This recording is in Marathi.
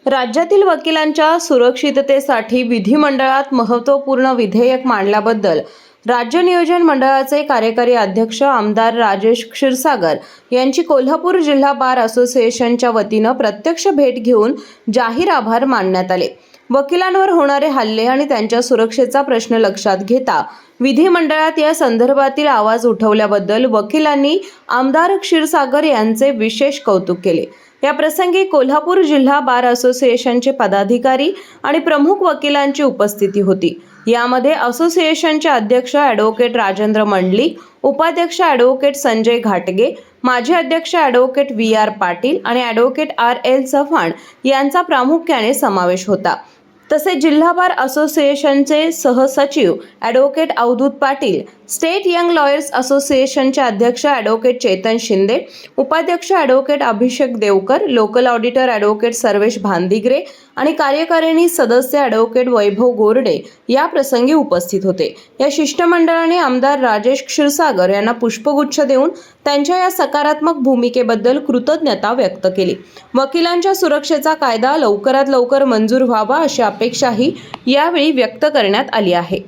राज्यातील वकिलांच्या सुरक्षिततेसाठी विधिमंडळात महत्त्वपूर्ण विधेयक मांडल्याबद्दल राज्य नियोजन मंडळाचे कार्यकारी अध्यक्ष आमदार राजेश क्षीरसागर यांची कोल्हापूर जिल्हा बार असोसिएशनच्या वतीनं प्रत्यक्ष भेट घेऊन जाहीर आभार मानण्यात आले। वकिलांवर होणारे हल्ले आणि त्यांच्या सुरक्षेचा प्रश्न लक्षात घेता विधिमंडळात या संदर्भातील आवाज उठवल्याबद्दल वकिलांनी आमदार क्षीरसागर यांचे विशेष कौतुक केले। या प्रसंगी कोल्हापूर जिल्हा बार असोसिएशनचे पदाधिकारी आणि प्रमुख वकिलांची उपस्थिती होती। यामध्ये असोसिएशनचे अध्यक्ष ॲडव्होकेट राजेंद्र मंडलिक, उपाध्यक्ष ॲडव्होकेट संजय घाटगे, माजी अध्यक्ष ॲडव्होकेट VR पाटील आणि ॲडव्होकेट RL चव्हाण यांचा प्रामुख्याने समावेश होता। तसेच जिल्हा बार असोसिएशनचे सहसचिव advocate Avdhoot Patil, state young lawyers असोसिएशनचे अध्यक्ष ॲडव्होकेट चेतन शिंदे, उपाध्यक्ष advocate Abhishek Devkar, local auditor advocate Sarvesh Bhandigare आणि कार्यकारिणी सदस्य ॲडव्होकेट वैभव गोरडे या प्रसंगी उपस्थित होते। या शिष्टमंडळाने आमदार राजेश क्षीरसागर यांना पुष्पगुच्छ देऊन त्यांच्या या सकारात्मक भूमिकेबद्दल कृतज्ञता व्यक्त केली। वकिलांच्या सुरक्षेचा कायदा लवकरात लवकर मंजूर व्हावा अशी अपेक्षाही यावेळी व्यक्त करण्यात आली आहे।